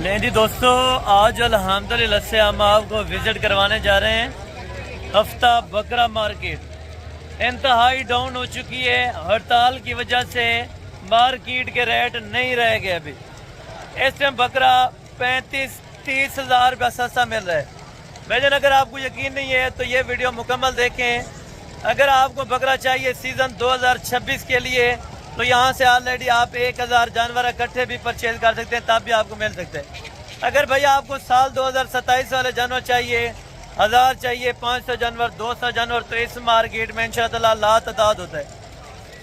लें जी दोस्तों, आज अल्हम्दुलिल्लाह से हम आपको विज़िट करवाने जा रहे हैं हफ्ता बकरा मार्केट। इंतहाई डाउन हो चुकी है, हड़ताल की वजह से मार्केट के रेट नहीं रह गए। अभी इस टाइम बकरा 35-30 हज़ार रुपया सस्ता मिल रहा है। भाईजान अगर आपको यकीन नहीं है तो ये वीडियो मुकम्मल देखें। अगर आपको बकरा चाहिए सीज़न 2026 के लिए तो यहाँ से ऑलरेडी आप 1000 जानवर इकट्ठे भी परचेज कर सकते हैं, तब भी आपको मिल सकते हैं। अगर भैया आपको साल 2027 वाले जानवर चाहिए, 1000 चाहिए, 500 जानवर, 200 जानवर, तो इस मार्केट में इंशाअल्लाह लातादाद होता है।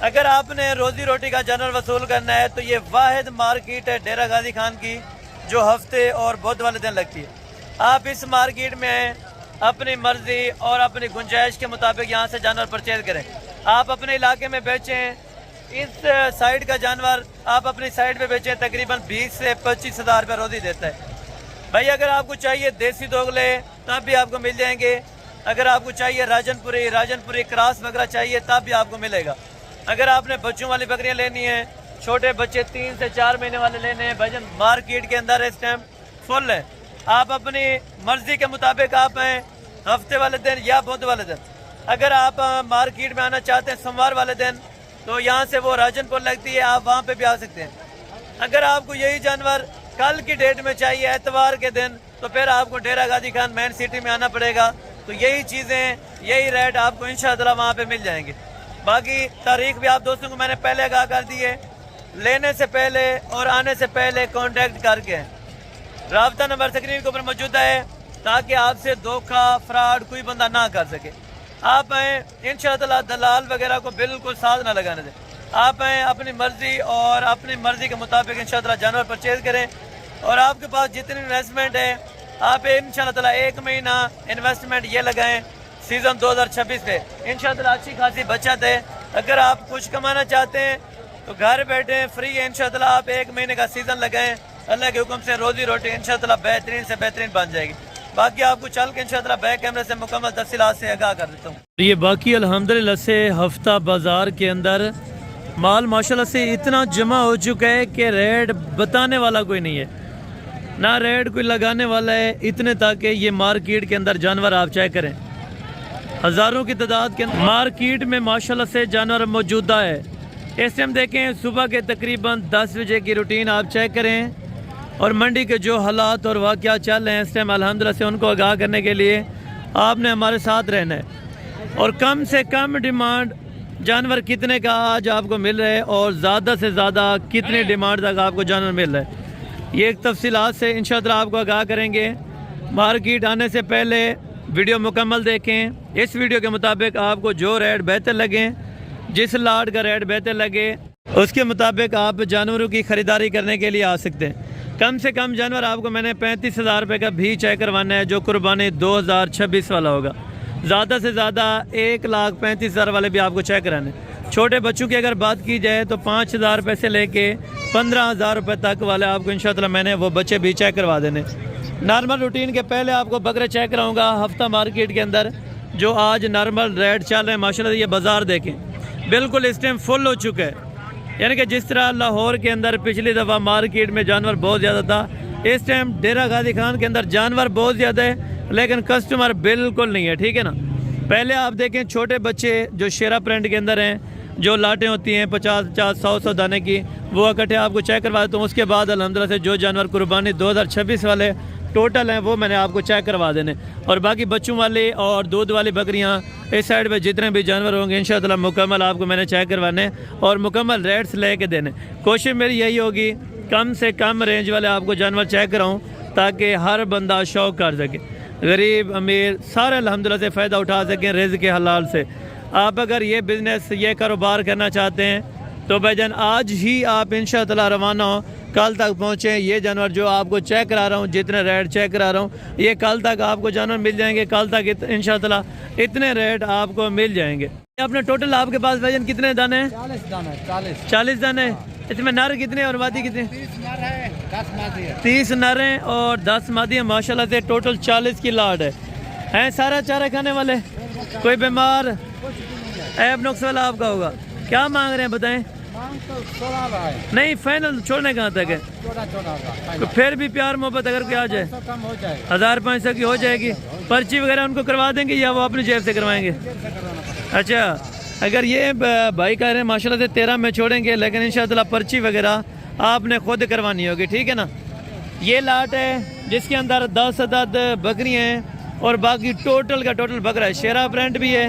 अगर आपने रोजी रोटी का जानवर वसूल करना है तो ये वाहिद मार्केट है डेरा गाजी खान की, जो हफ्ते और बुध वाले दिन लगती है। आप इस मार्केट में अपनी मर्जी और अपनी गुंजाइश के मुताबिक यहाँ से जानवर परचेज करें। आप अपने इलाके में बेचें, इस साइड का जानवर आप अपनी साइड पे बेचें, तकरीबन 20 से 25 हज़ार रुपये रोज़ी देता है। भाई अगर आपको चाहिए देसी दोगले तब भी आपको मिल जाएंगे। अगर आपको चाहिए राजनपुरी क्रॉस बकरा चाहिए तब भी आपको मिलेगा। अगर आपने बच्चों वाली बकरियां लेनी है, छोटे बच्चे 3 से 4 महीने वाले लेने हैं, भाईजान मार्केट के अंदर इस टाइम फुल है। आप अपनी मर्जी के मुताबिक आप हैं हफ्ते वाले दिन या बुध वाले दिन। अगर आप मार्केट में आना चाहते हैं सोमवार वाले दिन तो यहाँ से वो राजनपुर लगती है, आप वहाँ पे भी आ सकते हैं। अगर आपको यही जानवर कल की डेट में चाहिए एतवार के दिन तो फिर आपको डेरा गाजी खान मेन सिटी में आना पड़ेगा। तो यही चीज़ें, यही रेट आपको इंशाअल्लाह वहाँ पे मिल जाएंगे। बाकी तारीख भी आप दोस्तों को मैंने पहले आगाह कर दी है। लेने से पहले और आने से पहले कॉन्टेक्ट करके राब्ता नंबर स्क्रीन के ऊपर मौजूद है, ताकि आपसे धोखा फ्रॉड कोई बंदा ना कर सके। आप आएँ इंशाअल्लाह, दलाल वगैरह को बिल्कुल साथ ना लगाने दें। आप आएँ अपनी मर्जी और अपनी मर्जी के मुताबिक इंशाअल्लाह जानवर परचेज करें। और आपके पास जितनी इन्वेस्टमेंट है आप इंशाअल्लाह 1 महीना इन्वेस्टमेंट ये लगाएं सीज़न 2026 पे, इंशाअल्लाह अच्छी खासी बचत है। अगर आप कुछ कमाना चाहते हैं तो घर बैठे फ्री है इंशाअल्लाह, आप 1 महीने का सीज़न लगाएं। अल्लाह के हुक्म से रोजी रोटी इंशाअल्लाह बेहतरीन से बेहतरीन बन जाएगी। बाकी आपको चल के इंशाअल्लाह बैक कैमरे से मुकम्मल तफसीलात से आगाह कर देता हूँ। ये बाकी अल्हम्दुलिल्लाह से हफ्ता बाजार के अंदर माल माशाल्लाह से इतना जमा हो चुका है कि रेट बताने वाला कोई नहीं है, ना रेट कोई लगाने वाला है। इतने ताकि ये मार्केट के अंदर जानवर आप चेक करें, हज़ारों की तादाद के अंदर मार्केट में माशाल्लाह से जानवर मौजूदा है। इस टाइम देखें सुबह के तकरीबन 10 बजे की रूटीन आप चेक करें और मंडी के जो हालात और वाक़या चल रहे हैं इस टाइम अल्हम्दुलिल्लाह से उनको आगाह करने के लिए आपने हमारे साथ रहना है। और कम से कम डिमांड जानवर कितने का आज आपको मिल रहा है और ज़्यादा से ज़्यादा कितने डिमांड तक आपको जानवर मिल रहा है, ये एक तफसीलात से इंशाअल्लाह आपको आगाह करेंगे। मार्केट आने से पहले वीडियो मुकम्मल देखें। इस वीडियो के मुताबिक आपको जो रेट बेहतर लगे, जिस लाट का रेट बेहतर लगे, उसके मुताबिक आप जानवरों की ख़रीदारी करने के लिए आ सकते हैं। कम से कम जानवर आपको मैंने 35 हज़ार रुपये का भी चेक करवाना है, जो कुर्बानी 2026 वाला होगा। ज़्यादा से ज़्यादा 1,35,000 वाले भी आपको चेक कराने। छोटे बच्चों की अगर बात की जाए तो 5,000 रुपये से लेके 15,000 रुपये तक वाले आपको इंशाअल्लाह मैंने वो बच्चे भी चेक करवा देने। नॉर्मल रूटीन के पहले आपको बकरे चेक कराऊँगा हफ्ता मार्केट के अंदर, जो आज नॉर्मल रेट चल रहे हैं। माशाल्लाह ये बाज़ार देखें बिल्कुल इस टाइम फुल हो चुका है। यानी कि जिस तरह लाहौर के अंदर पिछली दफ़ा मार्केट में जानवर बहुत ज़्यादा था, इस टाइम डेरा गाजी खान के अंदर जानवर बहुत ज़्यादा है लेकिन कस्टमर बिल्कुल नहीं है। ठीक है ना। पहले आप देखें छोटे बच्चे जो शेरा प्रिंट के अंदर हैं, जो लाटें होती हैं 50-50, 100-100 दाने की, वो इकट्ठे आपको चेक करवा देता हूँ। उसके बाद अल्हम्दुलिल्लाह से जो जानवर कुर्बानी 2026 वाले टोटल हैं वो मैंने आपको चेक करवा देने। और बाकी बच्चों वाली और दूध वाली बकरियां इस साइड पे जितने भी जानवर होंगे इंशाअल्लाह मुकम्मल आपको मैंने चेक करवाने और मुकम्मल रेट्स लेके देने। कोशिश मेरी यही होगी कम से कम रेंज वाले आपको जानवर चेक कराऊं, ताकि हर बंदा शौक़ कर सके, गरीब अमीर सारे अल्हम्दुलिल्लाह से फ़ायदा उठा सकें रिज़्क़ के हलाल से। आप अगर ये बिज़नेस, ये कारोबार करना चाहते हैं तो भाईजान आज ही आप इंशाअल्लाह रवाना हो, कल तक पहुँचें। ये जानवर जो आपको चेक करा रहा हूँ, जितने रेट चेक करा रहा हूँ, ये कल तक आपको जानवर मिल जाएंगे। कल तक इंशाअल्लाह इतने रेट आपको मिल जाएंगे। अपने टोटल आपके पास भाईजान कितने दाने हैं? 40 दाने। इसमें नर कितने और मादी कितने? 30 नर है, 10 मादी है। 30 नर हैं और 10 मादी हैं। माशाल्लाह से टोटल 40 की लाट है। सारा चारा खाने वाले, कोई बीमार ऐब नुक्स वाला आपका होगा। क्या मांग रहे हैं बताएं? मांग तो 16 रहा है, नहीं फाइनल छोड़ने कहाँ तक है? 14 का तो फिर भी प्यार मोहब्बत अगर कोई आ जाए 500 कम हो जाएगा, 1500 की हो जाएगी। पर्ची वगैरह उनको करवा देंगे या वो अपनी जेब से करवाएंगे? जेब से करवाना पड़ेगा। अच्छा, अगर ये भाई कह रहे हैं माशाल्लाह से 13 में छोड़ेंगे, लेकिन इंशाअल्लाह पर्ची वगैरह आपने खुद करवानी होगी, ठीक है ना। ये लाट है जिसके अंदर 10 अदद बकरियाँ हैं और बाकी टोटल का टोटल बकरा है। शेरा ब्रांड भी है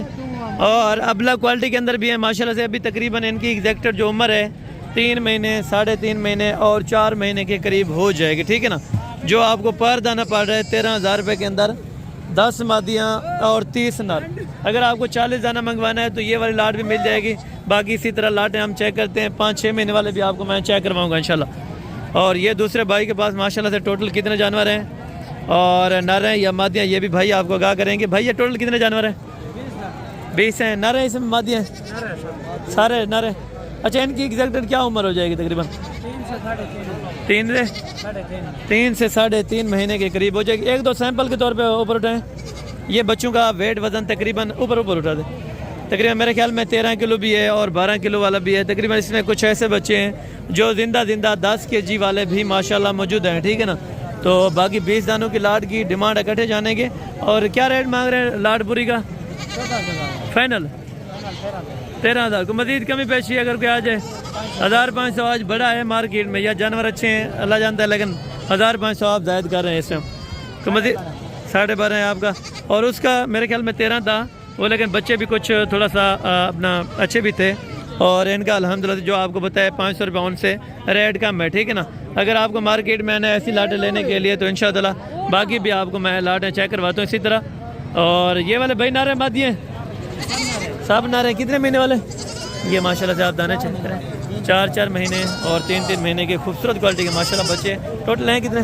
और अबला क्वालिटी के अंदर भी है माशाल्लाह से। अभी तकरीबन इनकी एग्जैक्ट जो उम्र है 3 महीने, 3.5 महीने और 4 महीने के करीब हो जाएगी, ठीक है ना। जो आपको पर दाना पड़ रहा है 13,000 रुपये के अंदर 10 मादियाँ और 30 नर। अगर आपको 40 दाना मंगवाना है तो ये वाली लाट भी मिल जाएगी। बाकी इसी तरह लाटें हम चेक करते हैं, 5-6 महीने वाले भी आपको मैं चेक करवाऊँगा इंशाल्लाह। और ये दूसरे भाई के पास माशाल्लाह से टोटल कितने जानवर हैं और नर हैं या मादियाँ, ये भी भाई आपको आगाह करेंगे। भाई ये टोटल कितने जानवर हैं? 20 हैं। नर हैं इसमें मादियाँ हैं? सारे नर हैं। अच्छा, इनकी एग्जैक्ट क्या उम्र हो जाएगी? तकरीबन 3 से 3.5 महीने के करीब हो जाएगी। 1-2 सैंपल के तौर पे ऊपर उठाएं। ये बच्चों का वेट वज़न तकरीबन ऊपर उठा दें। तकरीबन मेरे ख्याल में 13 किलो भी है और 12 किलो वाला भी है। तकरीबन इसमें कुछ ऐसे बच्चे हैं जो जिंदा 10 kg वाले भी माशाल्लाह मौजूद हैं, ठीक है ना। तो बाकी 20 दानों की लाट की डिमांड इकट्ठे जाने के। और क्या रेट मांग रहे हैं लाट पूरी का? फाइनल 13,000 को मजीद कमी पेशी अगर कोई आ जाए 1500। आज बड़ा है मार्केट में, या जानवर अच्छे हैं अल्लाह जानता है, लेकिन 1500 आप जायद कर रहे हैं इस टाइम। तो मजीद 12.5 है आपका और उसका मेरे ख्याल में 13 था वो, लेकिन बच्चे भी कुछ थोड़ा सा अपना अच्छे भी थे। और इनका अल्हम्दुलिल्लाह जो आपको बताया 500 रुपये उनसे रेट कम है, ठीक है ना। अगर आपको मार्केट में आना है ऐसी लाटें लेने के लिए तो इंशाअल्लाह बाकी भी आपको मैं लाटें चेक करवाता हूँ इसी तरह। और ये वाले भाई नारे मादिए सब नारे कितने महीने वाले? ये माशाल्लाह से आप दाने चेक करें, 4-4 महीने और 3-3 महीने के खूबसूरत क्वालिटी के माशाल्लाह बच्चे। टोटल हैं कितने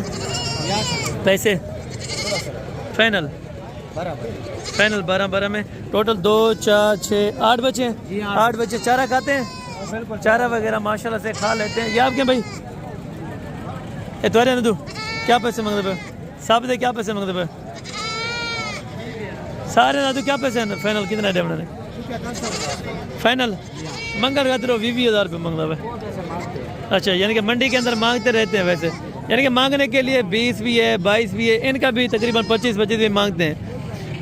पैसे? फाइनल 12 में टोटल 2, 4, 6, 8 बच्चे हैं। 8 बच्चे चारा खाते हैं? चारा वगैरह माशाल्लाह से खा लेते हैं। ये आपके भाई तुम्हारे नदू क्या पैसे मांगते पे? सब दे क्या पैसे मांगते पे? सारे नदू क्या पैसे हैं? फाइनल कितना है ने? फाइनल मंगल का 20,000 रुपये मांगता पे। अच्छा, यानी कि मंडी के अंदर मांगते रहते हैं वैसे, यानी कि मांगने के लिए 20 भी है, 22 भी है, इनका भी तकरीबन 25 भी मांगते हैं।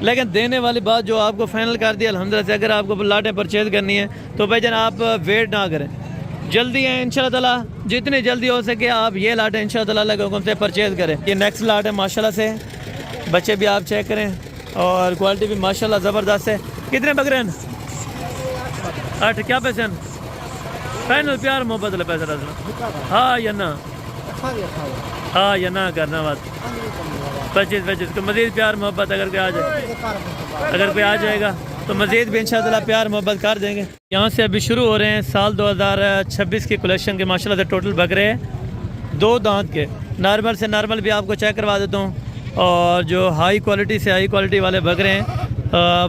लेकिन देने वाली बात जो आपको फाइनल कर दिया अल्हम्दुलिल्लाह से। अगर आपको लाटें परचेज़ करनी है तो भाईजान आप वेट ना करें, जल्दी है इंशाअल्लाह ताला, जितनी जल्दी हो सके आप ये लाटें इंशाअल्लाह ताला लोगों से परचेज़ करें। ये नेक्स्ट लाट है माशाल्लाह से, बच्चे भी आप चेक करें और क्वालिटी भी माशाल्लाह ज़बरदस्त है। कितने बकरे हैं? 8। क्या पैसे हैं? फाइनल प्यार मोहब्बत वाला पैसा रखना, हाँ या ना? हाँ या ना करना बात। 25 को मज़ीद प्यार मोहब्बत अगर कोई आ जाए, अगर कोई आ जाएगा तो मज़ीद भी इंशाअल्लाह प्यार मोहब्बत कर देंगे। यहाँ से अभी शुरू हो रहे हैं साल 2026 की कलेक्शन के माशाल्लाह से टोटल बकरे 2 दांत के। नॉर्मल से नॉर्मल भी आपको चेक करवा देता हूँ और जो हाई क्वालिटी से हाई क्वालिटी वाले बकरे हैं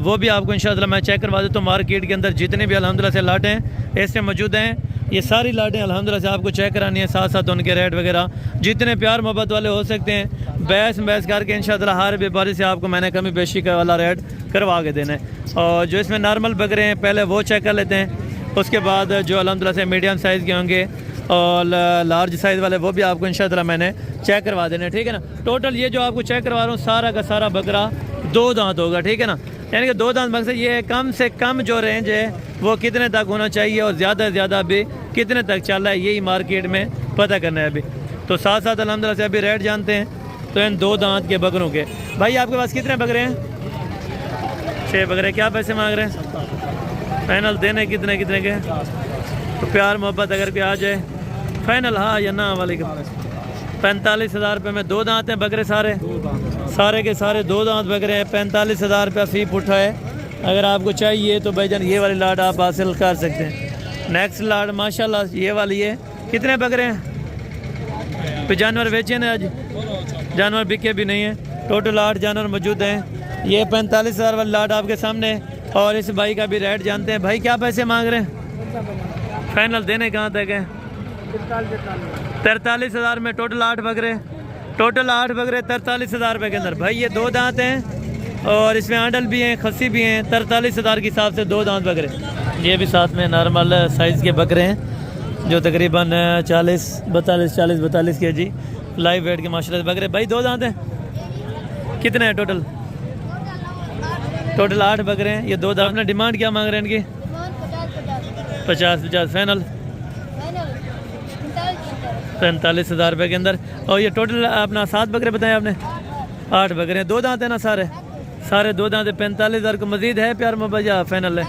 वो भी आपको इंशाअल्लाह मैं चेक करवा देता हूँ। मार्केट के अंदर जितने भी अल्हम्दुलिल्लाह से लाटें इसमें मौजूद हैं, ये सारी लाटें अल्हम्दुलिल्लाह से आपको चेक करानी है, साथ साथ उनके रेट वगैरह जितने प्यार मोहब्बत वाले हो सकते हैं बहस करके इंशाअल्लाह हर व्यापारी से आपको मैंने कमी बेशी का वाला रेट करवा के देना है। और जो इसमें नॉर्मल बकरे हैं पहले वो चेक कर लेते हैं, उसके बाद जो अल्हम्दुलिल्लाह से मीडियम साइज़ के होंगे और लार्ज साइज़ वाले वो भी आपको इंशाअल्लाह मैंने चेक करवा देने, ठीक है ना। टोटल ये जो आपको चेक करवा रहा हूँ सारा का सारा बकरा 2 दांत होगा, ठीक है ना। यानी कि 2 दांत मकसद ये है कम से कम जो रेंज है वो कितने तक होना चाहिए और ज़्यादा से ज़्यादा अभी कितने तक चल रहा है यही मार्केट में पता करना है अभी। तो साथ साथ अल्हम्दुलिल्लाह से अभी रेट जानते हैं। तो इन 2 दांत के बकरों के भाई आपके पास कितने बकरे हैं? 6 बकरे। क्या पैसे मांग रहे हैं? फाइनल देने कितने के? तो प्यार मोहब्बत अगर कोई आ जाए फाइनल हाँ या ना वाले के 45,000 रुपये में 2 दांत हैं बकरे, सारे के सारे 2 दांत बकरे हैं। 45,000 रुपया फ़ी पुट्ठा है। अगर आपको चाहिए तो भाईजान ये वाली लाट आप हासिल कर सकते हैं। नेक्स्ट लाट माशाल्लाह ये वाली है। कितने बकरे हैं? तो जानवर बेचे ना आज? जानवर बिके भी नहीं है। टोटल 8 जानवर मौजूद हैं। ये 45,000 वाली लाट आपके सामने। और इस भाई का भी रेट जानते हैं। भाई क्या पैसे मांग रहे हैं? फाइनल देने कहाँ तक है? 43,000 में टोटल 8 बकरे, 43,000 रुपये के अंदर। भाई ये 2 दांत हैं और इसमें आंडल भी हैं, खस्सी भी हैं। 43,000 के हिसाब से 2 दांत बकरे। ये भी साथ में नॉर्मल साइज़ के बकरे हैं जो तकरीबन 42 के जी लाइव वेट के माशाल्लाह बकरे। भाई 2 दांत हैं, कितने हैं टोटल? टोटल 8 बकरे हैं। ये 2 दांत। अपना डिमांड क्या मांग रहे हैं इनकी? 50 फाइनल 45,000 रुपये के अंदर। और ये टोटल अपना 7 बकरे बताए आपने? 8 बकरे हैं। 2 दांत है ना सारे 2 दांत है। 45,000 को मजीद है प्यार मोहब्बत या फाइनल है?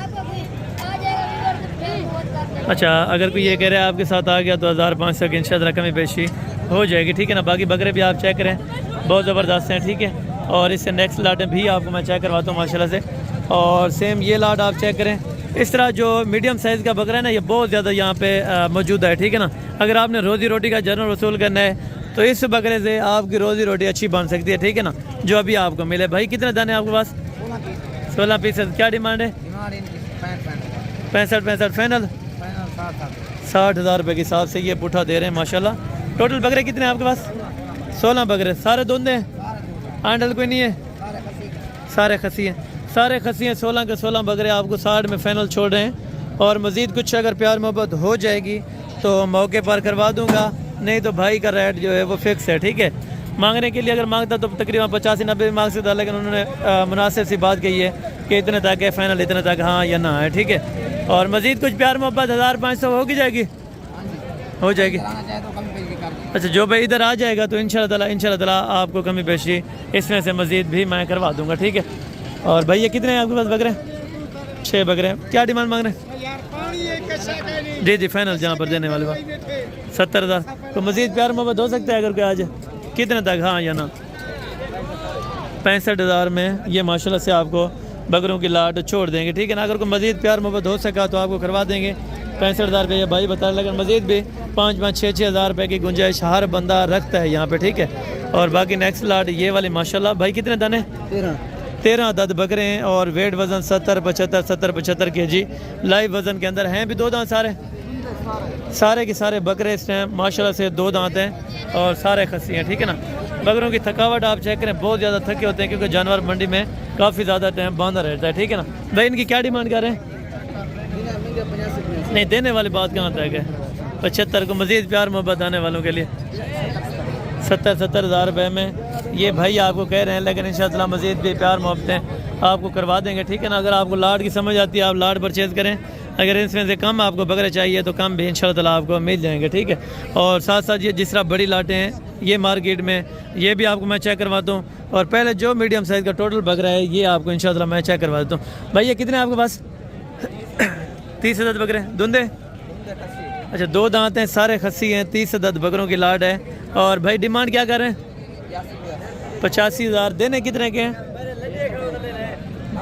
अच्छा, अगर कोई ये कह रहा है आपके साथ आ गया तो 1500 की इंशाल्लाह कमी पेशी हो जाएगी, ठीक है ना। बाकी बकरे भी आप चेक करें, बहुत ज़बरदस्त हैं, ठीक है। और इससे नेक्स्ट लाट भी आपको मैं चेक करवाता हूँ माशाल्लाह से। और सेम ये लाट आप चेक करें। इस तरह जो मीडियम साइज़ का बकरा है ना, ये बहुत ज़्यादा यहाँ पे मौजूद है, ठीक है ना। अगर आपने रोज़ी रोटी का जनरल वसूल करना है तो इस बकरे से आपकी रोज़ी रोटी अच्छी बन सकती है, ठीक है ना, जो अभी आपको मिले। भाई कितने दाने आपके पास? 16 पीस। क्या डिमांड है? 65 फाइनल 60,000 रुपये के हिसाब से ये पुठा दे रहे हैं माशाल्लाह। टोटल बकरे कितने हैं आपके पास? 16 बकरे। सारे धुंधे हैं, आंडल कोई नहीं है? सारे खसी हैं, 16 के 16 बकरे आपको 60 में फाइनल छोड़ रहे हैं। और मज़ीद कुछ अगर प्यार मोहब्बत हो जाएगी तो मौके पर करवा दूंगा, नहीं तो भाई का रेट जो है वो फिक्स है, ठीक है। मांगने के लिए अगर मांगता तो तकरीबन 85-90 मांग सकता, लेकिन उन्होंने मुनासिब सी बात कही है कि इतने तक है फाइनल, इतने तक हाँ या ना है, ठीक है। और मज़ीद कुछ प्यार मोहब्बत 1500 होगी जाएगी, हो जाएगी। अच्छा, जो भाई इधर आ जाएगा तो इंशाल्लाह ताला आपको कमी पेशी इसमें से मज़ीद भी मैं करवा दूंगा, ठीक है। और भाई ये कितने हैं आपके पास बकरे? 6 बकरे हैं। क्या डिमांड मांग रहे हैं? जी फाइनल जहाँ पर देने वाले बात 70,000। तो मज़ीद प्यार मोहब्बत हो सकता है अगर कोई आ जाए? कितने तक हाँ या ना? 65,000 में ये माशाल्लाह से आपको बकरों की लाट छोड़ देंगे, ठीक है ना। अगर कोई मज़ीद प्यार मोहब्बत हो सका तो आपको करवा देंगे। 65,000 रुपये ये भाई बता रहे, लेकिन मज़ीद भी 5-6 हज़ार रुपये की गुंजाइश हर बंदा रखता है यहाँ पे, ठीक है। और बाकी नेक्स्ट लाट ये वाली माशाल्लाह। भाई कितने दाने? 13 अदद बकरे हैं। और वेट वज़न 70-75 के जी लाइव वज़न के अंदर हैं। भी 2 दांत सारे के सारे बकरे इस टाइम माशाल्लाह से 2 दांत हैं और सारे खस्सी हैं, ठीक है ना। बकरों की थकावट आप चेक करें, बहुत ज़्यादा थके होते हैं क्योंकि जानवर मंडी में काफ़ी ज़्यादा टाइम बांधा रहता है, ठीक है ना। भाई इनकी क्या डिमांड कर रहे हैं? नहीं, देने वाली बात कहाँ तक है? 75 को मज़ीद प्यार मोहब्बत आने वालों के लिए 70,000 रुपये में ये भाई आपको कह रहे हैं, लेकिन इंशाअल्लाह मज़ीद भी प्यार मोहब्बतें आपको करवा देंगे, ठीक है ना। अगर आपको लाट की समझ आती है आप लाट परचेज़ करें, अगर इसमें से कम आपको बकरे चाहिए तो कम भी इंशाअल्लाह ताला आपको मिल जाएंगे, ठीक है। और साथ साथ ये जिस तरह बड़ी लाटें हैं ये मार्केट में ये भी आपको मैं चेक करवाता हूँ। और पहले जो मीडियम साइज़ का टोटल बकरा है ये आपको इंशाअल्लाह मैं चेक करवा देता हूँ। भाई ये कितने आपके पास? 30 अदद बकरे धुंधे? अच्छा, 2 दांत हैं, सारे खस्सी हैं, 30 अदद बकरों की लाट है। और भाई डिमांड क्या कर रहे हैं? 85,000। देने कितने के हैं?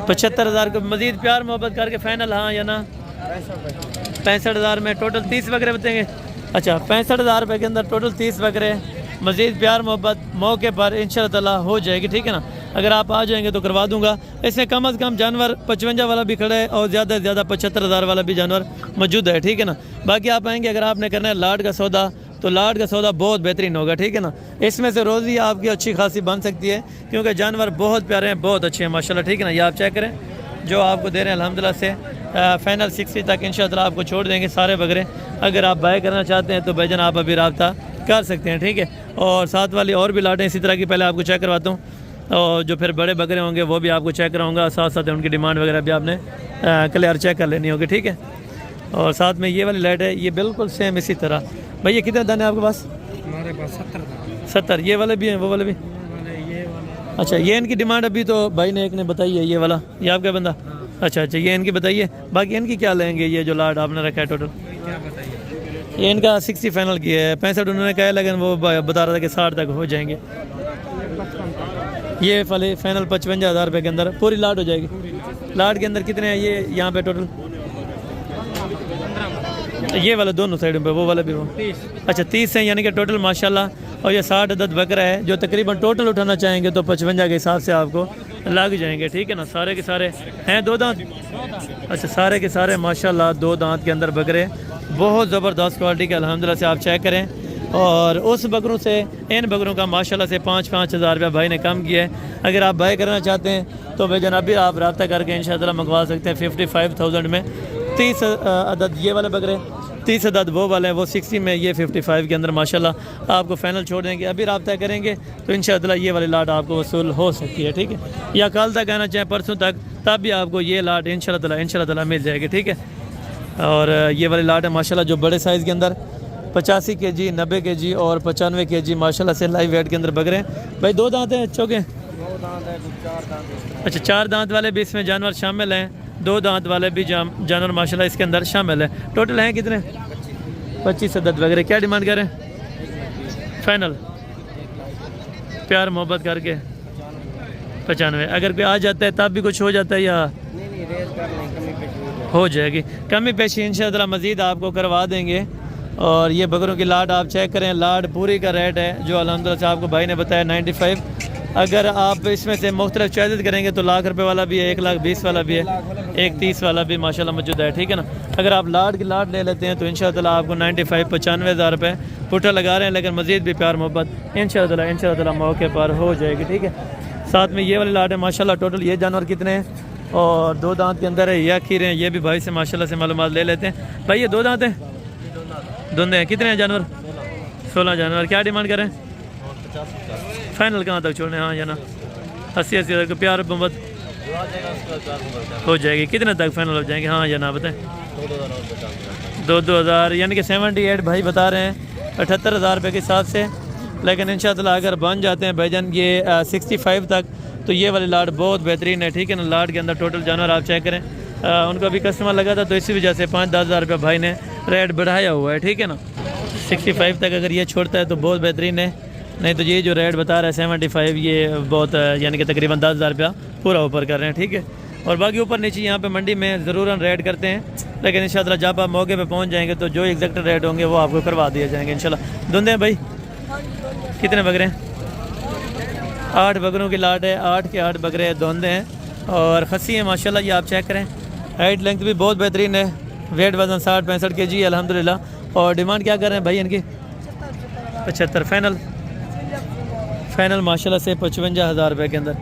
75,000 को मज़ीद प्यार मोहब्बत करके फाइनल हाँ या ना? 65,000 में टोटल 30 बकरे बचेंगे। अच्छा, 65,000 रुपये के अंदर टोटल 30 बकरे, मज़ीद प्यार मोहब्बत मौके पर इंशाअल्लाह ताला हो जाएगी, ठीक है ना। अगर आप आ जाएंगे तो करवा दूंगा। इसमें कम अज़ कम जानवर 55 वाला भी खड़ा है और ज़्यादा से ज़्यादा 75,000 वाला भी जानवर मौजूद है, ठीक है ना। बाकी आप आएंगे, अगर आपने करना है लाट का सौदा तो लाट का सौदा बहुत बेहतरीन होगा, ठीक है ना। इसमें से रोज़ी आपकी अच्छी खासी बन सकती है क्योंकि जानवर बहुत प्यारे हैं, बहुत अच्छे हैं माशाल्लाह, ठीक है ना। ये आप चेक करें जो आपको दे रहे हैं अल्हम्दुलिल्लाह से फाइनल 60 तक इंशाअल्लाह आपको छोड़ देंगे सारे बकरे। अगर आप बाय करना चाहते हैं तो भाईजान आप अभी रब्ता कर सकते हैं, ठीक है। और साथ वाली और भी लाटें इसी तरह की पहले आपको चेक करवाता हूँ, और जो फिर बड़े बकरे होंगे वो भी आपको चेक कराऊँगा। साथ साथ उनकी डिमांड वगैरह भी आपने क्लियर चेक कर लेनी होगी, ठीक है। और साथ में ये वाली लाइट है, ये बिल्कुल सेम इसी तरह। भाई ये कितने दाने आपके पास? हमारे पास 70। ये वाले भी हैं, वो वाले भी? अच्छा, ये इनकी डिमांड अभी तो भाई ने एक ने बताई है, ये वाला, ये आपका बंदा? अच्छा, ये इनकी बताइए। बाकी इनकी क्या लेंगे? ये जो लाट आपने रखा है टोटल ये इनका 60 फाइनल किया है, 65 उन्होंने कहा है, लेकिन वो बता रहा था कि 60 तक हो जाएंगे। ये वाले फाइनल 55,000 रुपये के अंदर पूरी लाट हो जाएगी। लाट के अंदर कितने हैं ये यहाँ पे टोटल? ये वाले दोनों साइडों पे, वो वाले भी वो 30। अच्छा, 30 हैं यानी कि टोटल माशाल्लाह। और ये 60 अदद बकरा है जो तकरीबन टोटल उठाना चाहेंगे तो 55 के हिसाब से आपको लग जाएंगे, ठीक है ना। सारे के सारे हैं 2 दांत? अच्छा, सारे के सारे माशाल्लाह 2 दांत के अंदर बकरे, बहुत ज़बरदस्त क्वालिटी के अल्हम्दुलिल्लाह से आप चेक करें। और उस बकरों से इन बकरों का माशाल्लाह से 5-5 हज़ार रुपया भाई ने कम किया है। अगर आप बाय करना चाहते हैं तो भाई जनाब भी आप रब्ता करके इंशाअल्लाह मंगवा सकते हैं 55,000 में। 30 अदद ये वाले बकरे 30 अदद वो वाले हैं, वो 60 में, ये 55 के अंदर माशाल्लाह आपको फाइनल छोड़ देंगे। अभी रब्ता करेंगे तो इंशाअल्लाह ये वाली लाट आपको वसूल हो सकती है, ठीक है। या कल तक आना चाहे परसों तक, तब भी आपको ये लाट इंशाअल्लाह मिल जाएगी, ठीक है। और ये वाली लाट है माशाल्लाह जो बड़े साइज़ के अंदर 85 kg, 90 kg और 95 kg माशाल्लाह से लाइव वेट के अंदर बकरे हैं। भाई 2 दांत हैं चौके? 2 दांत है, 4 दांत। अच्छा, 4 दांत वाले भी इसमें जानवर शामिल हैं, 2 दांत वाले भी जानवर माशाल्लाह इसके अंदर शामिल है। टोटल हैं कितने? 25 अदद वगैरह। क्या डिमांड करें फाइनल? प्यार मोहब्बत करके 95। अगर कोई आ जाता है तब भी कुछ हो जाता है या नहीं रेट करने कमी पेशी हो जाएगी? कमी पेशी इंशाअल्लाह मज़ीद आपको करवा देंगे। और ये बकरों की लाट आप चेक करें, लाट पूरी का रेट है जो अल्हम्दुलिल्लाह से आपको भाई ने बताया 95। अगर आप इसमें से मुख्तलिफ चॉइसेस करेंगे तो लाख रुपए वाला भी है, 1,20,000 वाला भी है, 1,30,000 वाला भी माशाल्लाह मौजूद है, ठीक है ना। अगर आप लाट की लाट ले लेते हैं तो इंशाअल्लाह आपको 95-95,000 रुपये पुट्ठा लगा रहे हैं, लेकिन मज़ीद भी प्यार मोहब्बत इंशाअल्लाह मौके पर हो जाएगी, ठीक है। साथ में ये वाली लाट है माशाल्लाह। टोटल ये जानवर कितने हैं? और 2 दांत के अंदर है, या खीरे हैं। ये भी भाई से माशाल्लाह से मालूमात ले लेते हैं। भाई ये 2 दांत हैं, दोनों हैं। कितने हैं जानवर? 16 जानवर। क्या डिमांड करें फाइनल? कहाँ तक छोड़ने? हाँ या ना? 80 हज़ार का प्यार मोहब्बत हो जाएगी। कितने तक फाइनल हो जाएंगे? हाँ या ना बताएं? 2,000 यानी कि 78 भाई बता रहे हैं 78,000 रुपये के हिसाब से। लेकिन इंशाअल्लाह अगर बन जाते हैं भाईजान ये 65 तक तो ये वाली लाट बहुत बेहतरीन है, ठीक है ना। लाट के अंदर टोटल जानवर आप चेक करें, उनको अभी कस्टमर लगा था तो इसी वजह से 5-10 हज़ार रुपये भाई ने रेट बढ़ाया हुआ है, ठीक है ना। 65 तक अगर ये छोड़ता है तो बहुत बेहतरीन है, नहीं तो ये जो रेट बता रहा है 75 ये बहुत यानी कि तकरीबन 10,000 रुपया पूरा ऊपर कर रहे हैं, ठीक है। और बाकी ऊपर नीचे यहाँ पे मंडी में ज़रूर रेट करते हैं, लेकिन इंशाअल्लाह जब आप मौके पे पहुँच जाएंगे तो जो एग्जैक्ट रेट होंगे वो आपको करवा दिए जाएंगे इंशाअल्लाह। धुंधे भाई कितने बकरे हैं? 8 बकरों की लाट है, 8 के 8 बकरे धुंधे हैं और खस्सी है माशाल्लाह। ये आप चेक करें, हाइट लेंथ भी बहुत बेहतरीन है, वेट वजन 60-65 kg है अल्हम्दुलिल्लाह। और डिमांड क्या कर रहे हैं भाई इनकी? 75 फाइनल माशाल्लाह से 55,000 रुपये के अंदर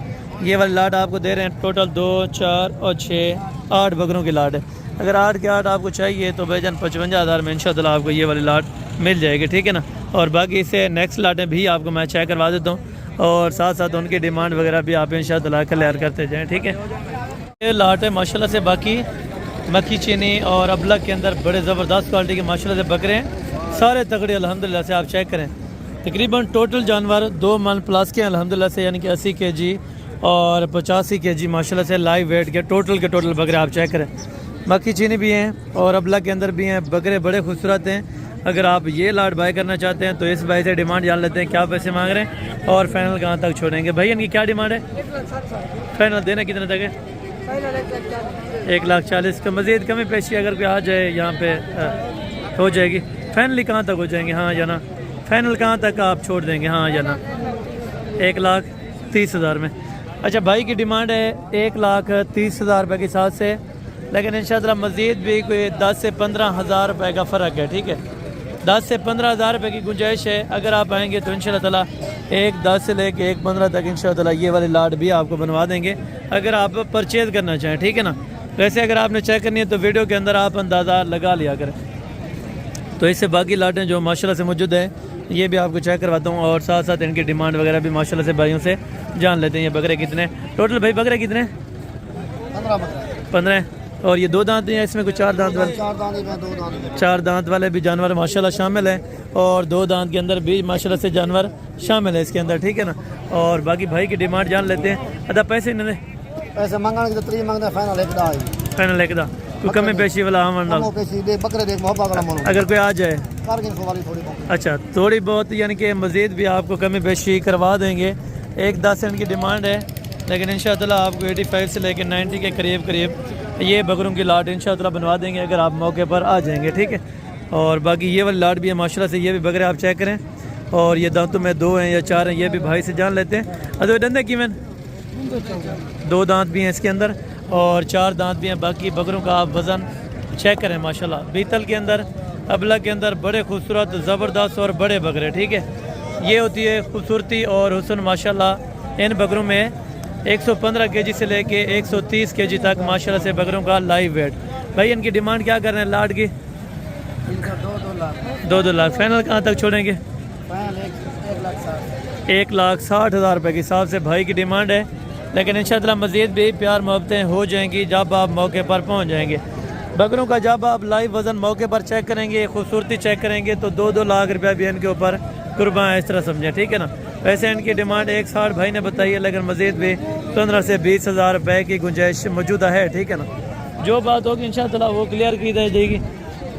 ये वाली लाट आपको दे रहे हैं। टोटल 2, 4 और 6, 8 बकरों की लाट है। अगर 8 के 8 आपको चाहिए तो भाईजान 55,000 में इंशाअल्लाह आपको ये वाली लाट मिल जाएगी, ठीक है ना। और बाकी इससे नेक्स्ट लाटें भी आपको मैं चेक करवा देता हूँ और साथ साथ उनकी डिमांड वगैरह भी आप इंशाअल्लाह क्लियर करते जाएँ, ठीक है। ये लाट है माशाल्लाह से। बाकी मक्खी चीनी और अबलग के अंदर बड़े ज़बरदस्त क्वालिटी के माशाल्लाह से बकरे हैं, सारे तगड़े अल्हम्दुलिल्लाह से। आप चेक करें तकरीबन टोटल जानवर 2 मन प्लस के अल्हम्दुलिल्लाह से, यानी कि 80 kg और 85 kg माशाल्लाह से लाइव वेट के टोटल बकरे आप चेक करें। मक्खी चीनी भी हैं और अबलग के अंदर भी हैं, बकरे बड़े खूबसूरत हैं। अगर आप ये लाट बाय करना चाहते हैं तो इस भाई से डिमांड जान लेते हैं क्या पैसे मांग रहे हैं और फाइनल कहाँ तक छोड़ेंगे। भाई इनकी क्या डिमांड है? फाइनल देना कितने तक है? 1,40,000 का। मज़ीद कमी पेशी अगर कोई आ जाए यहाँ पे हो जाएगी। फाइनली कहाँ तक हो जाएंगे? हाँ या ना? फाइनल कहाँ तक आप छोड़ देंगे? हाँ या ना? 1,30,000 में। अच्छा, भाई की डिमांड है 1,30,000 रुपये के हिसाब से, लेकिन इंशाअल्लाह मज़ीद भी कोई 10 से 15,000 रुपये का फ़र्क है, ठीक है। 10 से 15,000 रुपये की गुंजाइश है। अगर आप आएंगे तो इंशाअल्लाह ताला 1,10 से लेके 1,15 तक इंशाअल्लाह ये वाली लाट भी आपको बनवा देंगे अगर आप परचेज़ करना चाहें, ठीक है ना। वैसे अगर आपने चेक करनी है तो वीडियो के अंदर आप अंदाज़ा लगा लिया करें। तो इससे बाकी लाटें जो माशाल्लाह से मौजूद है ये भी आपको चेक करवाता हूँ और साथ साथ इनकी डिमांड वगैरह भी माशाल्लाह से भाइयों से जान लेते हैं। ये बकरे कितने टोटल? भाई बकरे कितने? 15। और ये 2 दांत हैं, इसमें कुछ 4 दांत वाले? 4 दांत वाले भी जानवर माशाल्लाह शामिल हैं और 2 दांत के अंदर भी माशाल्लाह से जानवर शामिल है इसके अंदर, ठीक है ना। और बाकी भाई की डिमांड जान लेते हैं। अदा पैसे नहीं पैसे मंगाने की तरीके मांगते हैं, फाइनल एक दा कोई कमी पेशी वाला अगर कोई आ जाए? अच्छा, थोड़ी बहुत यानी कि मज़ीद भी आपको कमी पेशी करवा देंगे। 1,10 इनकी डिमांड है, लेकिन इंशाअल्लाह आपको 85 से लेकर 90 के करीब ये बकरों की लाट इंशाअल्लाह बनवा देंगे अगर आप मौके पर आ जाएंगे, ठीक है। और बाकी ये वाली लाट भी है माशाल्लाह से। ये भी बकरे आप चेक करें और ये दांतों में 2 हैं या 4 हैं, ये भी भाई से जान लेते हैं। अरे डंडे की मैन 2 दांत भी हैं इसके अंदर और 4 दांत भी हैं। बाकी बकरों का आप वज़न चेक करें माशाल्लाह। बीतल के अंदर अबला के अंदर बड़े खूबसूरत ज़बरदस्त और बड़े बकरे, ठीक है। ये होती है खूबसूरती और हुस्न माशाल्लाह। इन बकरों में 115 kg से लेके 130 kg तक माशाल्लाह से बकरों का लाइव वेट। भाई इनकी डिमांड क्या कर रहे हैं लाट की? 2-2 लाख फाइनल कहाँ तक छोड़ेंगे? फाइनल 1,60,000। 1,60,000 रुपये के हिसाब से भाई की डिमांड है, लेकिन इंशाअल्लाह मज़ीद भी प्यार मोहब्बतें हो जाएंगी जब आप मौके पर पहुंच जाएंगे। बकरों का जब आप लाइव वज़न मौके पर चेक करेंगे, खूबसूरती चेक करेंगे तो 2-2 लाख रुपया भी इनके ऊपर कुर्बान इस तरह समझें, ठीक है ना। वैसे इनकी डिमांड 1,60 भाई ने बताई है, लेकिन मज़ीद भी 15 से 20,000 रुपये की गुंजाइश मौजूदा है, ठीक है ना। जो बात होगी इंशाअल्लाह वो क्लियर की जाएगी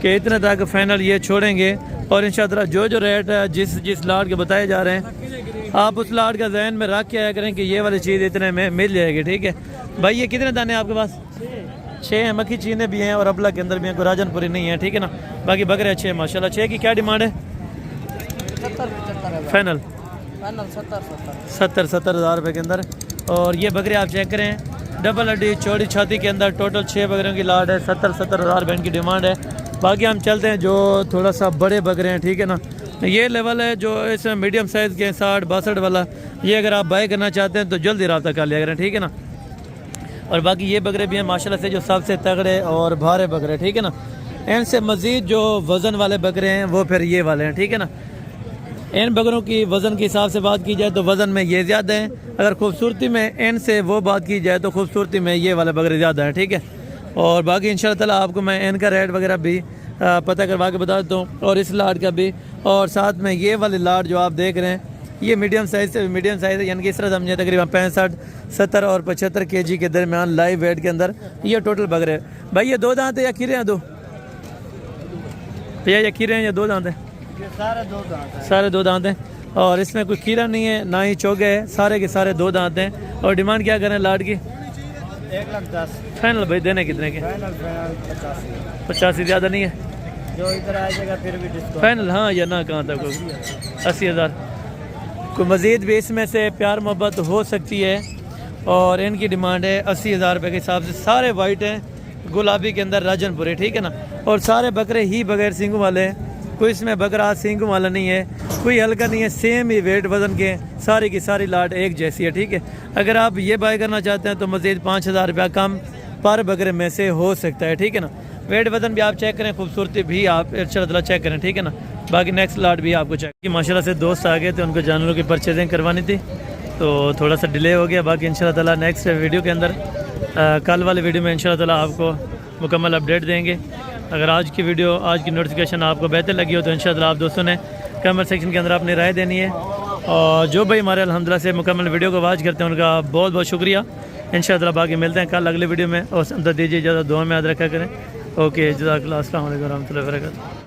कि इतने तक फाइनल ये छोड़ेंगे। और इंशाअल्लाह जो रेट है जिस लाट के बताए जा रहे हैं आप उस लाट का जहन में रख के आया करें कि ये वाली चीज़ इतने में मिल जाएगी, ठीक है भाई। ये कितने दाने हैं आपके पास? 6 हैं। मक्खी चीने भी हैं और अबला के अंदर भी हैं, कोई राजनपुरी नहीं है, ठीक है ना। बाकी बकरे अच्छे हैं माशाल्लाह। 6 की क्या डिमांड है? 70-75 फाइनल 70 हज़ार रुपये के अंदर। और ये बकरे आप चेक करें, डबल हड्डी चौड़ी छाती के अंदर टोटल 6 बकरियों की लाट है। 70 हज़ार रुपये की डिमांड है। बाकी हम चलते हैं जो थोड़ा सा बड़े बकरे हैं, ठीक है ना। ये लेवल है जो इसमें मीडियम साइज़ के 60-62 वाला, ये अगर आप बाय करना चाहते हैं तो जल्दी रब्ता कर लिया करें, ठीक है ना। और बाकी ये बकरे भी हैं माशाल्लाह से जो सबसे तगड़े और भारे बकरे, ठीक है ना। इनसे मज़ीद जो वज़न वाले बकरे हैं वो फिर ये वाले हैं, ठीक है ना। इन बकरों की वज़न के हिसाब से बात की जाए तो वज़न में ये ज़्यादा है, अगर खूबसूरती में इनसे वो बात की जाए तो खूबसूरती में ये वाले बकरे ज़्यादा हैं, ठीक है। और बाकी इंशाअल्लाह आपको मैं इनका रेट वगैरह भी पता करवा के बता देता हूँ, और इस लाट का भी। और साथ में ये वाली लाट जो आप देख रहे हैं ये मीडियम साइज़ है, यानी कि इस तरह समझे तकरीबन 65, 70 और 75 kg के दरमियान लाइव वेट के अंदर ये टोटल बकरे हैं। भाई ये 2 दांत है या खीरे हैं? 2 भैया ये खीरे हैं या 2 दांत हैं? सारे 2 दांत हैं। और इसमें कोई खीरा नहीं है ना ही चौगे है, सारे के सारे 2 दांत हैं। और डिमांड क्या करें लाट की? 1,10,000 फाइनल भाई देने कितने के? फाइनल 85 ज़्यादा नहीं है जो इधर आ जाएगा फिर भी डिस्काउंट फाइनल। हाँ या ना कहाँ तक होगी? 80,000। कोई मज़ीद भी इसमें से प्यार मोहब्बत हो सकती है। और इनकी डिमांड है 80,000 रुपये के हिसाब से। सारे वाइट हैं, गुलाबी के अंदर राजनपुरे, ठीक है ना। और सारे बकरे ही बगैर सींगों वाले हैं, कोई इसमें बकरा सींगों वाला नहीं है, कोई हल्का नहीं है, सेम ही वेट वज़न के सारी की सारी लाट एक जैसी है, ठीक है। अगर आप ये बाय करना चाहते हैं तो मज़ीद 5,000 रुपया कम पर बकरे में से हो सकता है, ठीक है ना। वेट वज़न भी आप चेक करें, खूबसूरती भी आप इंशाअल्लाह चेक करें, ठीक है ना। बाकी नेक्स्ट लाट भी आपको चेक कि माशाल्लाह से दोस्त आ गए थे, उनको जानवरों की परचेजिंग करवानी थी तो थोड़ा सा डिले हो गया। बाकी इंशाअल्लाह ताला नेक्स्ट वीडियो के अंदर कल वाले वीडियो में इंशाअल्लाह ताला आपको मुकम्मल अपडेट देंगे। अगर आज की वीडियो, आज की नोटिफिकेशन आपको बेहतर लगी हो तो इंशाअल्लाह आप दोस्तों ने कमेंट सेक्शन के अंदर अपनी राय देनी है। और जो भाई हमारे अल्हम्दुलिल्लाह से मुकम्मल वीडियो को वॉच करते हैं उनका बहुत बहुत शुक्रिया। इंशाअल्लाह बाकी मिलते हैं कल अगले वीडियो में, और समझ दीजिए इजाज़त, दुआ में याद रखा करें। ओके, जज़ाकल्लाह, अस्सलाम वालेकुम रहमतुल्लाहि व बरकातुहू।